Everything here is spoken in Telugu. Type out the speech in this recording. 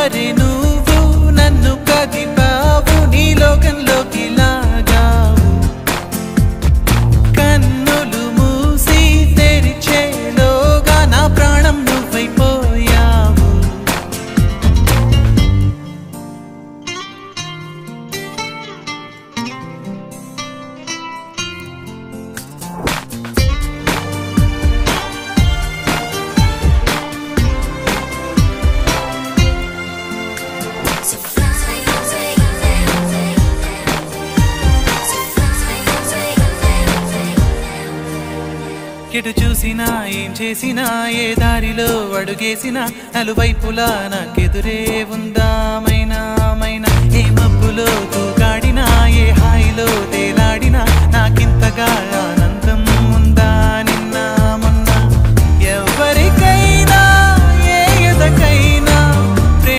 అరే నువ్వు నన్ను కదిపావు నీ లోకంలోకి లాగావు కన్నులు మూసి తెరిచేలోగా నా ప్రాణం నువ్వైపోయావు ఎటు చూసినా ఏం చేసినా ఏ దారిలో అడుగేసినా నలువైపులా నాకెదురే ఉందా